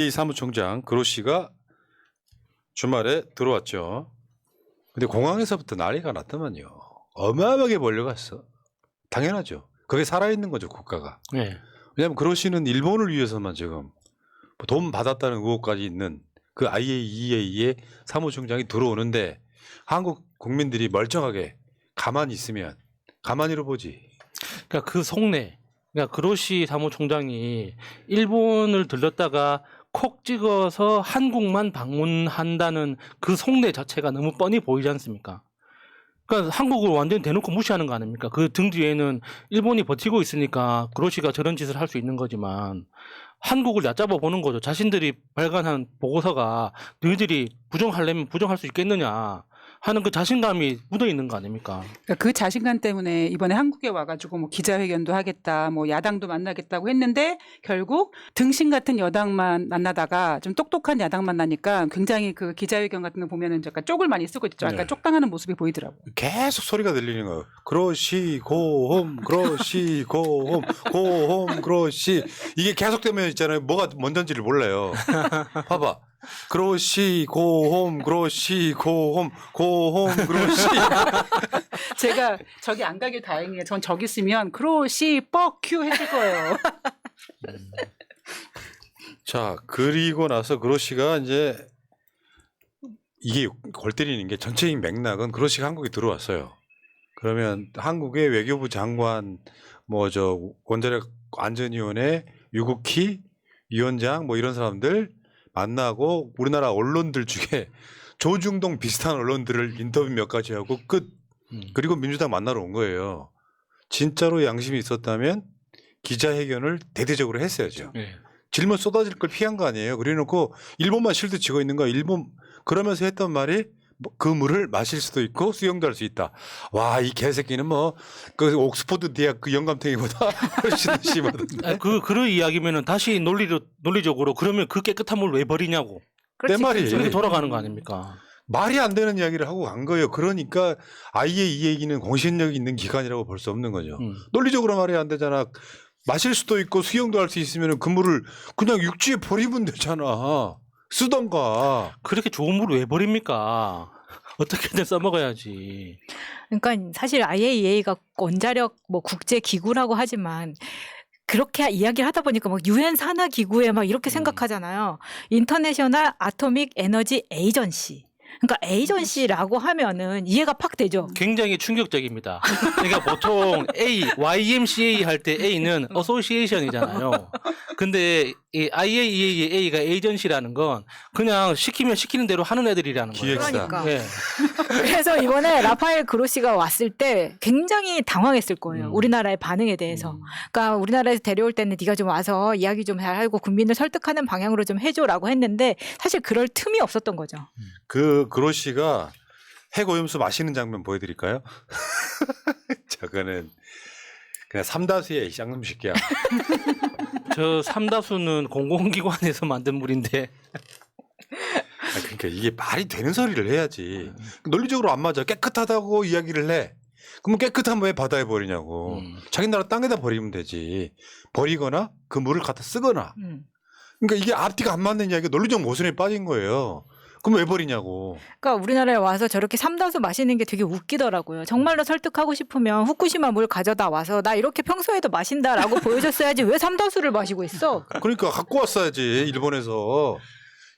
이 사무총장 그로시가 주말에 들어왔죠. 근데 공항에서부터 난리가 났더만요. 어마어마하게 몰려갔어. 당연하죠. 그게 살아있는 거죠, 국가가. 네. 왜냐하면 그로시는 일본을 위해서만 지금 돈 받았다는 의혹까지 있는 그 IAEA의 사무총장이 들어오는데 한국 국민들이 멀쩡하게 가만히 있으면 가만히로 보지. 그러니까 그 속내, 그러니까 그로시 사무총장이 일본을 들렀다가 콕 찍어서 한국만 방문한다는 그 속내 자체가 너무 뻔히 보이지 않습니까? 그러니까 한국을 완전히 대놓고 무시하는 거 아닙니까? 그 등 뒤에는 일본이 버티고 있으니까 그로시가 저런 짓을 할 수 있는 거지만 한국을 얕잡아 보는 거죠. 자신들이 발간한 보고서가 너희들이 부정하려면 부정할 수 있겠느냐 하는 그 자신감이 묻어 있는 거 아닙니까? 그러니까 그 자신감 때문에 이번에 한국에 와가지고 뭐 기자회견도 하겠다, 뭐 야당도 만나겠다고 했는데 결국 등신 같은 여당만 만나다가 좀 똑똑한 야당 만나니까 굉장히 그 기자회견 같은 거 보면은 약간 쪽을 많이 쓰고 있죠. 약간 네. 쪽당하는 모습이 보이더라고요. 계속 소리가 들리는 거예요. 그로시 고홈 그로시 고홈 고홈 그로시 이게 계속되면 있잖아요. 뭐가 먼저인지를 몰라요. 봐봐. 그로시 고홈 그로시 고홈 고홈 그로시. 제가 저기 안 가길 다행이에요. 전 저기 있으면 크로시 뻑큐 해줄 거예요. 자, 그리고 나서 그로시가 이제 이게 골 때리는 게 전체적인 맥락은 그로시가 한국에 들어왔어요. 그러면 한국의 외교부 장관 뭐 저 원자력 안전위원회 유국희 위원장 뭐 이런 사람들 만나고 우리나라 언론들 중에 조중동 비슷한 언론들을 인터뷰 몇 가지 하고 끝. 그리고 민주당 만나러 온 거예요. 진짜로 양심이 있었다면 기자회견을 대대적으로 했어야죠. 네. 질문 쏟아질 걸 피한 거 아니에요. 그래놓고 일본만 실드 치고 있는 거야. 일본 그러면서 했던 말이 그 물을 마실 수도 있고 수영도 할 수 있다. 와, 이 개새끼는 뭐 그 옥스퍼드 대학 그 영감탱이보다 훨씬 심하던데. 그런 이야기면은 다시 논리적으로 그러면 그 깨끗한 물 왜 버리냐고 내 말이 이렇게 돌아가는 거 아닙니까? 말이 안 되는 이야기를 하고 간 거예요. 그러니까 아예 이 얘기는 공신력 있는 기관이라고 볼 수 없는 거죠. 논리적으로 말이 안 되잖아. 마실 수도 있고 수영도 할 수 있으면 그 물을 그냥 육지에 버리면 되잖아. 쓰던가. 그렇게 좋은 물을 왜 버립니까? 어떻게든 써먹어야지. 그러니까 사실 IAEA가 원자력 뭐 국제 기구라고 하지만 그렇게 이야기를 하다 보니까 막 유엔 산하 기구에 막 이렇게 생각하잖아요. 인터내셔널 아토믹 에너지 에이전시. 그러니까 에이전시라고 하면은 이해가 팍 되죠. 굉장히 충격적입니다. 그러니까 보통 YMCA 할 때 A는 어소시에이션이잖아요. 근데 이 IAEA의 A가 에이전시라는 건 그냥 시키면 시키는 대로 하는 애들이라는 거예요. 기획사. 그러니까. 네. 그래서 이번에 라파엘 그로시가 왔을 때 굉장히 당황했을 거예요. 우리나라의 반응에 대해서. 그러니까 우리나라에서 데려올 때는 네가 좀 와서 이야기 좀 잘하고 국민을 설득하는 방향으로 좀 해줘라고 했는데 사실 그럴 틈이 없었던 거죠. 그 그로시가 핵오염수 마시는 장면 보여드릴까요? 저거는 그냥 삼다수의 쌍놈 새끼야. 저 삼다수는 공공기관에서 만든 물인데 그러니까 이게 말이 되는 소리를 해야지. 논리적으로 안 맞아. 깨끗하다고 이야기를 해. 그러면 깨끗하면 왜 바다에 버리냐고. 자기 나라 땅에다 버리면 되지. 버리거나 그 물을 갖다 쓰거나. 그러니까 이게 앞뒤가 안 맞는 이야기가 논리적 모순에 빠진 거예요. 그럼 왜 버리냐고. 그러니까 우리나라에 와서 저렇게 삼다수 마시는 게 되게 웃기더라고요. 정말로 설득하고 싶으면 후쿠시마 물 가져다 와서 나 이렇게 평소에도 마신다라고 보여줬어야지 왜 삼다수를 마시고 있어? 그러니까 갖고 왔어야지. 일본에서.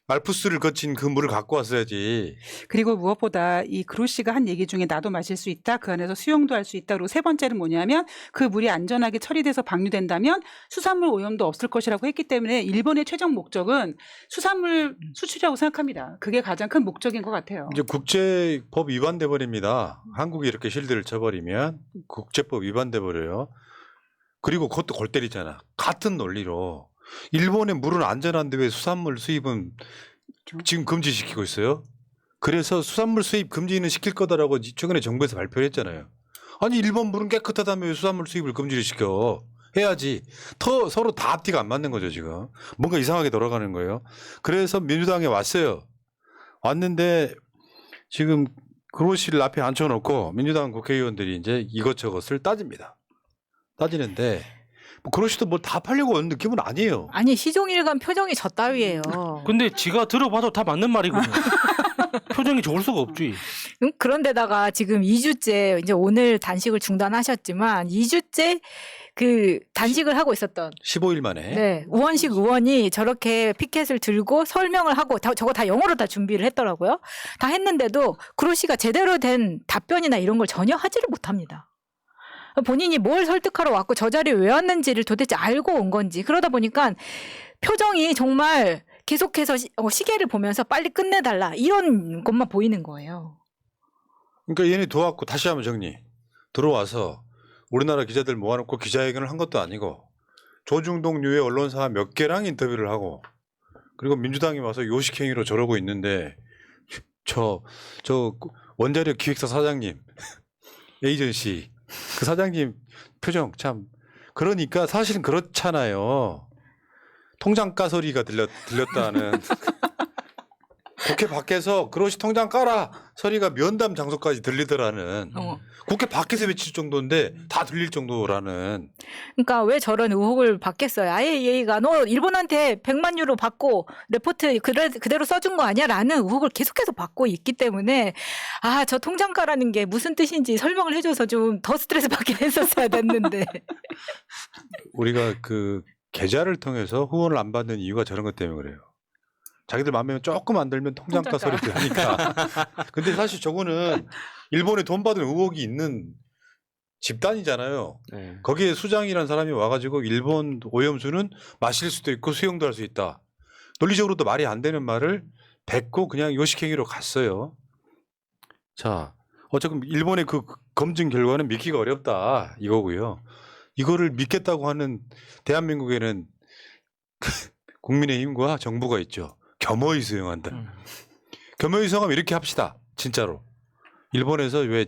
알프스를 거친 그 물을 갖고 왔어야지. 그리고 무엇보다 이 그로시가 한 얘기 중에 나도 마실 수 있다. 그 안에서 수영도 할 수 있다. 그리고 세 번째는 뭐냐면 그 물이 안전하게 처리돼서 방류된다면 수산물 오염도 없을 것이라고 했기 때문에 일본의 최종 목적은 수산물 수출이라고 생각합니다. 그게 가장 큰 목적인 것 같아요. 이제 국제법 위반돼 버립니다. 한국이 이렇게 실드를 쳐버리면 국제법 위반돼 버려요. 그리고 그것도 골 때리잖아. 같은 논리로 일본의 물은 안전한데 왜 수산물 수입은 지금 금지시키고 있어요? 그래서 수산물 수입 금지는 시킬 거다라고 최근에 정부에서 발표를 했잖아요. 아니 일본 물은 깨끗하다며 왜 수산물 수입을 금지를 시켜? 해야지. 서로 다 앞뒤가 안 맞는 거죠 지금. 뭔가 이상하게 돌아가는 거예요. 그래서 민주당에 왔어요. 왔는데 지금 그로시를 앞에 앉혀놓고 민주당 국회의원들이 이제 이것저것을 따집니다. 따지는데 뭐 그러시도 뭐 다 팔려고 오는 느낌은 아니에요. 아니 시종일관 표정이 저 따위예요. 근데 지가 들어봐도 다 맞는 말이거든요. 표정이 좋을 수가 없지. 그런데다가 지금 2주째 이제 오늘 단식을 중단하셨지만 2주째 그 단식을 하고 있었던 15일 만에. 네, 우원식 의원이 저렇게 피켓을 들고 설명을 하고 저거 다 영어로 다 준비를 했더라고요. 다 했는데도 그로시가 제대로 된 답변이나 이런 걸 전혀 하지를 못합니다. 본인이 뭘 설득하러 왔고 저 자리에 왜 왔는지를 도대체 알고 온 건지 그러다 보니까 표정이 정말 계속해서 시계를 보면서 빨리 끝내달라 이런 것만 보이는 거예요. 그러니까 얘네 도왔고 다시 한번 정리. 들어와서 우리나라 기자들 모아놓고 기자회견을 한 것도 아니고 조중동 유해 언론사 몇 개랑 인터뷰를 하고 그리고 민주당이 와서 요식행위로 저러고 있는데 저 원자력 기획사 사장님 에이전시 그 사장님 표정 참 그러니까 사실은 그렇잖아요. 통장가 소리가 들렸다는 국회 밖에서 그것이 통장 까라 소리가 면담 장소까지 들리더라는 국회 밖에서 외칠 정도인데 다 들릴 정도라는. 그러니까 왜 저런 의혹을 받겠어요. IAEA가 너 일본한테 100만 유로 받고 레포트 그대로 써준 거 아니야? 라는 의혹을 계속해서 받고 있기 때문에 아, 저 통장가라는 게 무슨 뜻인지 설명을 해줘서 좀 더 스트레스 받긴 했었어야 됐는데. 우리가 그 계좌를 통해서 후원을 안 받는 이유가 저런 것 때문에 그래요. 자기들 마음에 조금 안 들면 통장가 소리 들으니까. 근데 사실 저거는 일본에 돈 받은 의혹이 있는 집단이잖아요. 네. 거기에 수장이라는 사람이 와가지고 일본 오염수는 마실 수도 있고 수용도 할 수 있다. 논리적으로도 말이 안 되는 말을 뱉고 그냥 요식행위로 갔어요. 자, 어쨌든 일본의 그 검증 결과는 믿기가 어렵다 이거고요. 이거를 믿겠다고 하는 대한민국에는 국민의힘과 정부가 있죠. 겸허히 수용한다. 겸허히 수용하면 이렇게 합시다. 진짜로. 일본에서 왜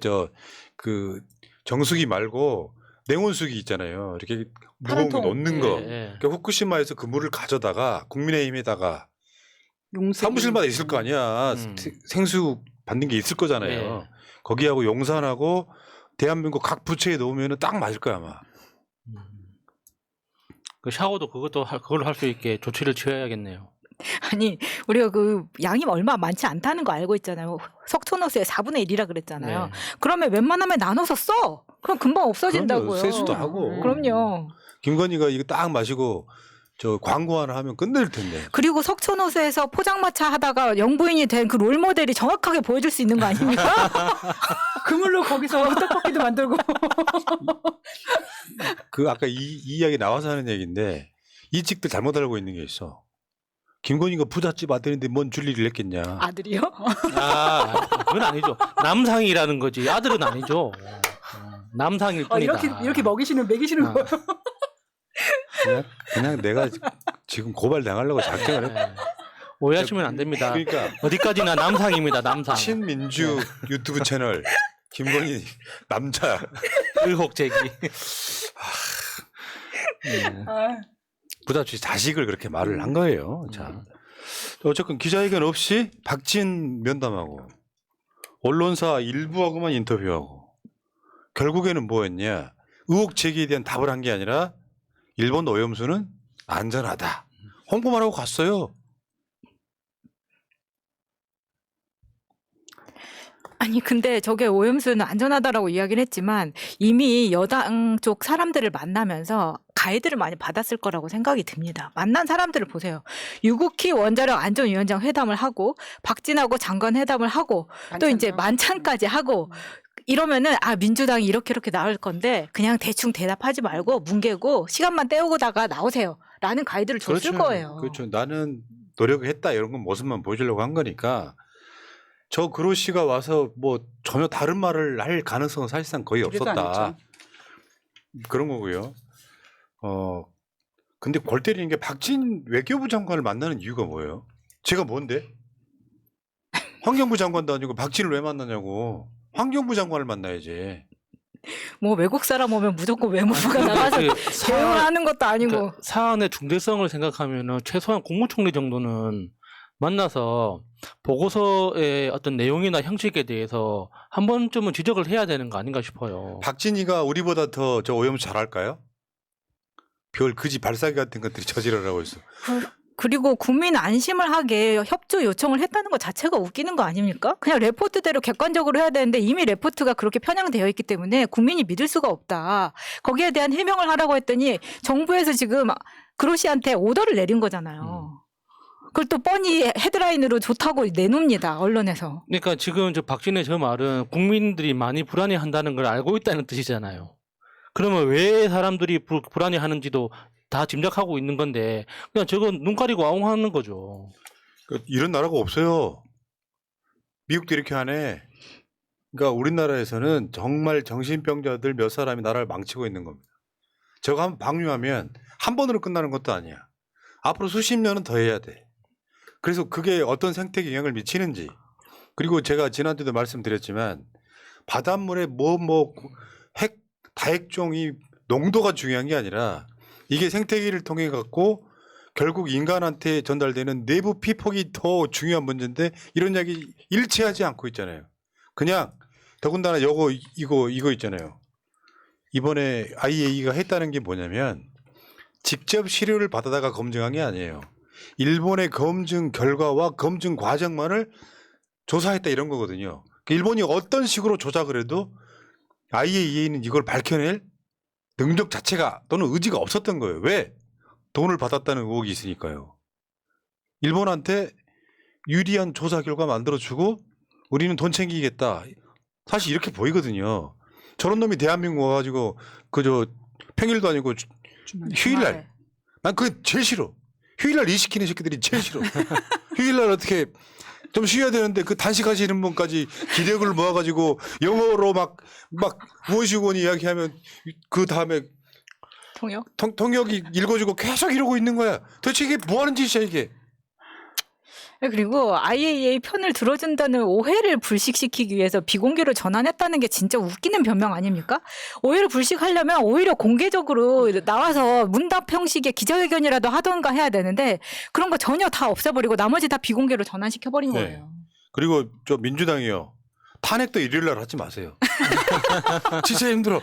그 정수기 말고 냉온수기 있잖아요. 이렇게 무거운 거 놓는 거. 그러니까 후쿠시마에서 그 물을 가져다가 국민의힘에다가 사무실마다 있을 거 아니야. 생수 받는 게 있을 거잖아요. 네. 거기하고 용산하고 대한민국 각 부처에 놓으면 딱 맞을 거야 아마. 그 샤워도 그걸로 할 수 있게 조치를 취해야겠네요. 아니 우리가 그 양이 얼마 많지 않다는 거 알고 있잖아요. 석촌호수의 4분의 1이라 그랬잖아요. 네. 그러면 웬만하면 나눠서 써. 그럼 금방 없어진다고요. 그럼요. 세수도 하고. 그럼요. 김건희가 이거 딱 마시고 저 광고 하나 하면 끝낼 텐데. 그리고 석촌호수에서 포장마차 하다가 영부인이 된 그 롤모델이 정확하게 보여줄 수 있는 거 아닙니까? 그물로 거기서 떡볶이도 만들고. 그 아까 이 이야기 나와서 하는 얘기인데 이 찍들 잘못 알고 있는 게 있어. 김건희가 부잣집 아들인데 뭔 줄리를 했겠냐. 아들이요? 아, 그건 아니죠. 남상이라는 거지. 아들은 아니죠. 남상일 뿐이다. 이렇게 먹이시는 거예요. 그냥 내가 지금 고발 당하려고 작정을 했고. 네. 오해하시면 안 됩니다. 그러니까 어디까지나 남상입니다. 남상. 친민주 유튜브 채널 김건희 남자 의혹 제기. 부잣집 자식을 그렇게 말을 한 거예요. 자, 어쨌든 기자회견 없이 박진 면담하고 언론사 일부하고만 인터뷰하고 결국에는 뭐였냐? 의혹 제기에 대한 답을 한 게 아니라 일본 오염수는 안전하다. 홍보만 하고 갔어요. 아니 근데 저게 오염수는 안전하다라고 이야기를 했지만 이미 여당 쪽 사람들을 만나면서 가이드를 많이 받았을 거라고 생각이 듭니다. 만난 사람들을 보세요. 유국희 원자력 안전위원장 회담을 하고 박진하고 장관 회담을 하고 또 이제 만찬까지 하고 이러면은 아 민주당이 이렇게 나올 건데 그냥 대충 대답하지 말고 뭉개고 시간만 때우고다가 나오세요라는 가이드를 줬을 거예요. 그렇죠. 나는 노력했다 이런 건 모습만 보여주려고 한 거니까 저 그로시가 와서 뭐 전혀 다른 말을 할 가능성은 사실상 거의 없었다. 그런 거고요. 근데 골 때리는 게 박진 외교부 장관을 만나는 이유가 뭐예요? 제가 뭔데? 환경부 장관도 아니고 박진을 왜 만나냐고. 환경부 장관을 만나야지. 뭐 외국 사람 오면 무조건 외무부가 나가서 대응을 하는 것도 아니고. 그러니까 사안의 중대성을 생각하면은 최소한 국무총리 정도는 만나서 보고서의 어떤 내용이나 형식에 대해서 한 번쯤은 지적을 해야 되는 거 아닌가 싶어요. 박진희가 우리보다 더 저 오염수 잘할까요? 별 그지 발사기 같은 것들이 저지르라고 했어. 그리고 국민 안심을 하게 협조 요청을 했다는 것 자체가 웃기는 거 아닙니까? 그냥 레포트대로 객관적으로 해야 되는데 이미 레포트가 그렇게 편향되어 있기 때문에 국민이 믿을 수가 없다. 거기에 대한 해명을 하라고 했더니 정부에서 지금 그로시한테 오더를 내린 거잖아요. 그걸 또 뻔히 헤드라인으로 좋다고 내놓습니다. 언론에서. 그러니까 지금 저 박진애 저 말은 국민들이 많이 불안해한다는 걸 알고 있다는 뜻이잖아요. 그러면 왜 사람들이 불안해하는지도 다 짐작하고 있는 건데 그냥 저건 눈 가리고 아웅하는 거죠. 이런 나라가 없어요. 미국도 이렇게 하네. 그러니까 우리나라에서는 정말 정신병자들 몇 사람이 나라를 망치고 있는 겁니다. 저거 한번 방류하면 한 번으로 끝나는 것도 아니야. 앞으로 수십 년은 더 해야 돼. 그래서 그게 어떤 생태계 영향을 미치는지, 그리고 제가 지난주에도 말씀드렸지만 바닷물에 다핵종이 농도가 중요한 게 아니라 이게 생태계를 통해 갖고 결국 인간한테 전달되는 내부 피폭이 더 중요한 문제인데 이런 이야기 일치하지 않고 있잖아요. 그냥 더군다나 이거 있잖아요. 이번에 IAEA가 했다는 게 뭐냐면 직접 시료를 받아다가 검증한 게 아니에요. 일본의 검증 결과와 검증 과정만을 조사했다 이런 거거든요. 일본이 어떤 식으로 조작을 해도 IAEA는 이걸 밝혀낼 능력 자체가 또는 의지가 없었던 거예요. 왜? 돈을 받았다는 의혹이 있으니까요. 일본한테 유리한 조사 결과 만들어주고 우리는 돈 챙기겠다. 사실 이렇게 보이거든요. 저런 놈이 대한민국 와가지고 그저 평일도 아니고 휴일날, 난 그게 제일 싫어. 휴일날 일 시키는 새끼들이 제일 싫어. 휴일날 어떻게 좀 쉬어야 되는데 그 단식하시는 분까지 기력을 모아가지고 영어로 막 무엇이고니 이야기하면 그 다음에 통역이 읽어주고 계속 이러고 있는 거야. 도대체 이게 뭐 하는 짓이야 이게. 그리고 IAEA 편을 들어준다는 오해를 불식시키기 위해서 비공개로 전환했다는 게 진짜 웃기는 변명 아닙니까? 오해를 불식하려면 오히려 공개적으로 나와서 문답 형식의 기자회견이라도 하던가 해야 되는데 그런 거 전혀 다 없애버리고 나머지 다 비공개로 전환시켜버린 네. 거예요. 그리고 저 민주당이요. 탄핵도 일요일날 하지 마세요. 진짜 힘들어.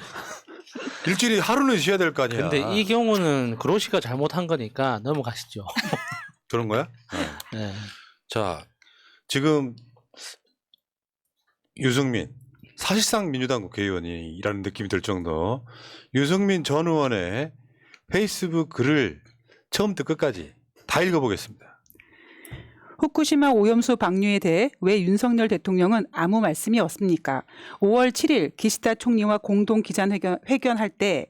일주일에 하루는 쉬어야 될 거 아니야. 근데 이 경우는 그로시가 잘못한 거니까 넘어가시죠. 그런 거야? 네. 자, 지금 유승민 사실상 민주당 국회의원이라는 느낌이 들 정도 유승민 전 의원의 페이스북 글을 처음부터 끝까지 다 읽어보겠습니다. 후쿠시마 오염수 방류에 대해 왜 윤석열 대통령은 아무 말씀이 없습니까? 5월 7일 기시다 총리와 공동 기자회견할 때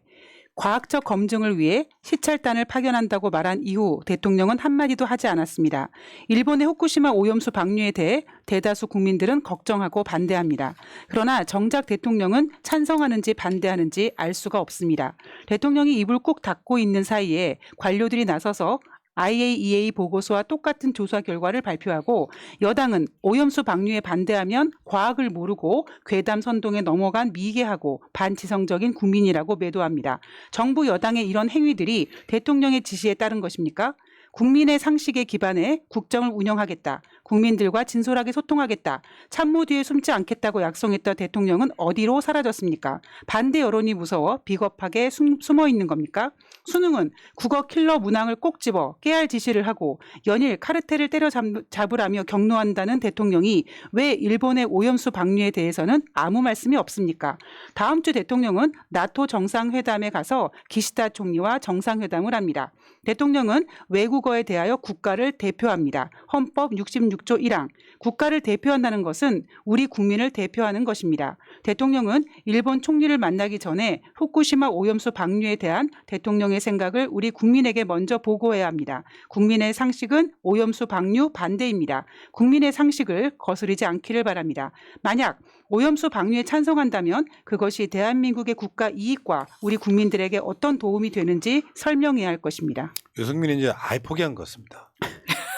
과학적 검증을 위해 시찰단을 파견한다고 말한 이후 대통령은 한마디도 하지 않았습니다. 일본의 후쿠시마 오염수 방류에 대해 대다수 국민들은 걱정하고 반대합니다. 그러나 정작 대통령은 찬성하는지 반대하는지 알 수가 없습니다. 대통령이 입을 꾹 닫고 있는 사이에 관료들이 나서서 IAEA 보고서와 똑같은 조사 결과를 발표하고 여당은 오염수 방류에 반대하면 과학을 모르고 괴담 선동에 넘어간 미개하고 반지성적인 국민이라고 매도합니다. 정부 여당의 이런 행위들이 대통령의 지시에 따른 것입니까? 국민의 상식에 기반해 국정을 운영하겠다. 국민들과 진솔하게 소통하겠다. 참모 뒤에 숨지 않겠다고 약속했던 대통령은 어디로 사라졌습니까? 반대 여론이 무서워 비겁하게 숨어 있는 겁니까? 수능은 국어 킬러 문항을 꼭 집어 깨알 지시를 하고 연일 카르텔을 때려잡으라며 격노한다는 대통령이 왜 일본의 오염수 방류에 대해서는 아무 말씀이 없습니까? 다음 주 대통령은 나토 정상회담에 가서 기시다 총리와 정상회담을 합니다. 대통령은 외국어에 대하여 국가를 대표합니다. 헌법 66조 1항. 국가를 대표한다는 것은 우리 국민을 대표하는 것입니다. 대통령은 일본 총리를 만나기 전에 후쿠시마 오염수 방류에 대한 대통령의 생각을 우리 국민에게 먼저 보고해야 합니다. 국민의 상식은 오염수 방류 반대입니다. 국민의 상식을 거스르지 않기를 바랍니다. 만약 오염수 방류에 찬성한다면 그것이 대한민국의 국가 이익과 우리 국민들에게 어떤 도움이 되는지 설명해야 할 것입니다. 유승민은 이제 아예 포기한 것 같습니다.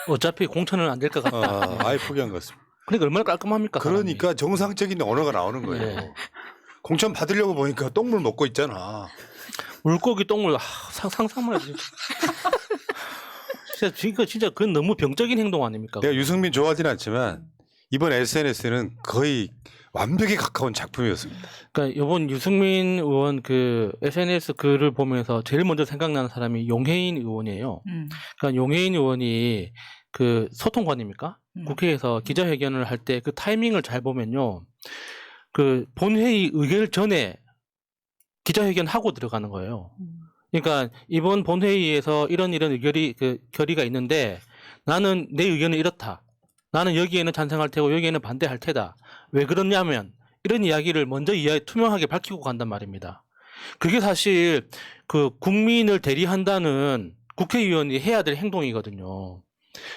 어차피 공천은 안 될 것 같다. 아예 포기한 것 같습니다. 그러니까 얼마나 깔끔합니까? 그러니까 정상적인 언어가 나오는 거예요. 네. 공천 받으려고 보니까 똥물 먹고 있잖아. 물고기 똥물 상상만 해도 진짜 그건 너무 병적인 행동 아닙니까? 내가 유승민 좋아하진 않지만 이번 SNS는 거의 완벽에 가까운 작품이었습니다. 그러니까 이번 유승민 의원 그 SNS 글을 보면서 제일 먼저 생각나는 사람이 용해인 의원이에요. 그러니까 용해인 의원이 그 소통관입니까? 국회에서 기자회견을 할 때 그 타이밍을 잘 보면요. 그 본회의 의결 전에 기자회견 하고 들어가는 거예요. 그러니까 이번 본회의에서 이런 의결이 그 결의가 있는데 나는 내 의견은 이렇다. 나는 여기에는 찬성할 테고 여기에는 반대할 테다. 왜 그러냐면 이런 이야기를 먼저 투명하게 밝히고 간단 말입니다. 그게 사실 그 국민을 대리한다는 국회의원이 해야 될 행동이거든요.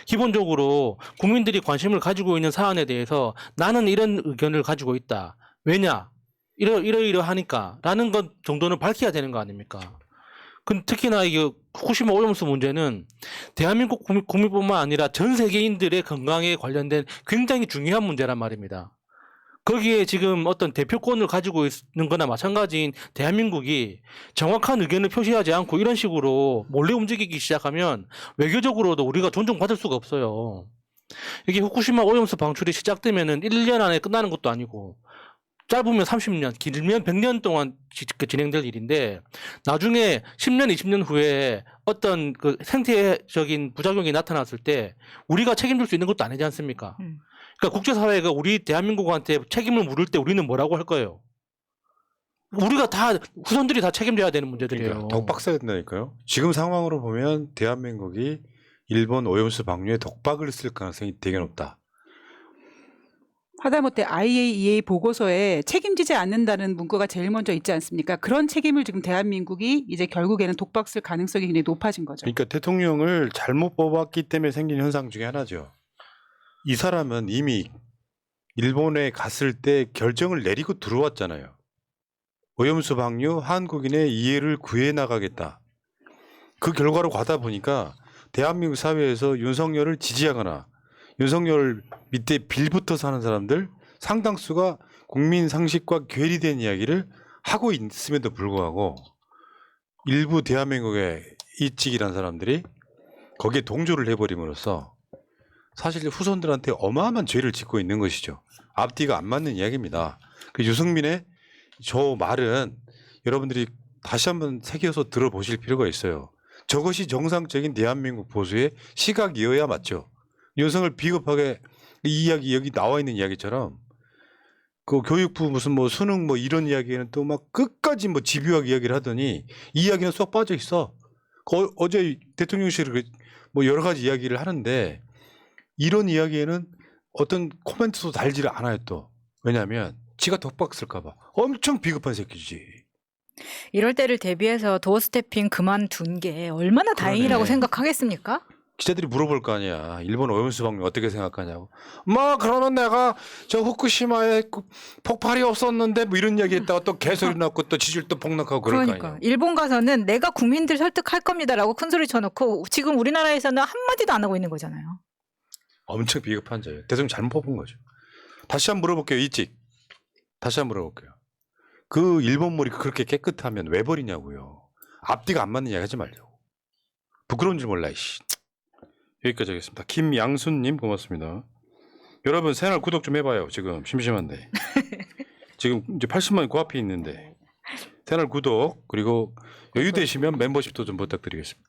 기본적으로 국민들이 관심을 가지고 있는 사안에 대해서 나는 이런 의견을 가지고 있다. 왜냐? 이러하니까 라는 것 정도는 밝혀야 되는 거 아닙니까? 특히나 이게 후쿠시마 오염수 문제는 대한민국 국민뿐만 아니라 전 세계인들의 건강에 관련된 굉장히 중요한 문제란 말입니다. 거기에 지금 어떤 대표권을 가지고 있는 거나 마찬가지인 대한민국이 정확한 의견을 표시하지 않고 이런 식으로 몰래 움직이기 시작하면 외교적으로도 우리가 존중받을 수가 없어요. 이게 후쿠시마 오염수 방출이 시작되면은 1년 안에 끝나는 것도 아니고 짧으면 30년, 길면 100년 동안 진행될 일인데 나중에 10년, 20년 후에 어떤 그 생태적인 부작용이 나타났을 때 우리가 책임질 수 있는 것도 아니지 않습니까? 그러니까 국제사회가 우리 대한민국한테 책임을 물을 때 우리는 뭐라고 할 거예요? 우리가 다 후손들이 다 책임져야 되는 문제들이에요. 그러니까 독박사야 된다니까요. 지금 상황으로 보면 대한민국이 일본 오염수 방류에 독박을 쓸 가능성이 되게 높다. 하다못해 IAEA 보고서에 책임지지 않는다는 문구가 제일 먼저 있지 않습니까? 그런 책임을 지금 대한민국이 이제 결국에는 독박 쓸 가능성이 굉장히 높아진 거죠. 그러니까 대통령을 잘못 뽑았기 때문에 생긴 현상 중에 하나죠. 이 사람은 이미 일본에 갔을 때 결정을 내리고 들어왔잖아요. 오염수 방류 한국인의 이해를 구해 나가겠다. 그 결과로 가다 보니까 대한민국 사회에서 윤석열을 지지하거나 윤석열 밑에 빌붙어 사는 사람들 상당수가 국민 상식과 괴리된 이야기를 하고 있음에도 불구하고 일부 대한민국의 이직이라는 사람들이 거기에 동조를 해버림으로써 사실 후손들한테 어마어마한 죄를 짓고 있는 것이죠. 앞뒤가 안 맞는 이야기입니다. 그 유승민의 저 말은 여러분들이 다시 한번 새겨서 들어보실 필요가 있어요. 저것이 정상적인 대한민국 보수의 시각이어야 맞죠. 윤석열 비겁하게 이 이야기 여기 나와 있는 이야기처럼 그 교육부 무슨 뭐 수능 뭐 이런 이야기는 또 막 끝까지 뭐 집요하게 이야기를 하더니 이 이야기는 쏙 빠져 있어. 어제 대통령실을 뭐 여러 가지 이야기를 하는데 이런 이야기에는 어떤 코멘트도 달지를 않아요 또. 왜냐하면 지가 독박 쓸까 봐. 엄청 비겁한 새끼지. 이럴 때를 대비해서 도어 스태핑 그만둔 게 얼마나 다행이라고 그러네. 생각하겠습니까? 기자들이 물어볼 거 아니야. 일본 오염수 방류 어떻게 생각하냐고. 뭐 그러면 내가 저 후쿠시마에 폭발이 없었는데 뭐 이런 이야기 했다가 또 개소리 났고 또 지지율도 폭락하고 그럴 거 그러니까 아니야. 일본 가서는 내가 국민들 설득할 겁니다라고 큰 소리 쳐놓고 지금 우리나라에서는 한마디도 안 하고 있는 거잖아요. 엄청 비겁한 자예요. 대통령 잘못 뽑은 거죠. 다시 한번 물어볼게요. 이직. 다시 한번 물어볼게요. 그 일본 물이 그렇게 깨끗하면 왜 버리냐고요. 앞뒤가 안 맞는 이야기 하지 말려고. 부끄러운 줄 몰라. 이씨. 여기까지 하겠습니다. 김양순님 고맙습니다. 여러분 새날 구독 좀 해봐요. 지금 심심한데. 지금 이제 80만이 코앞에 있는데 새날 구독 그리고 여유 되시면 멤버십도 좀 부탁드리겠습니다.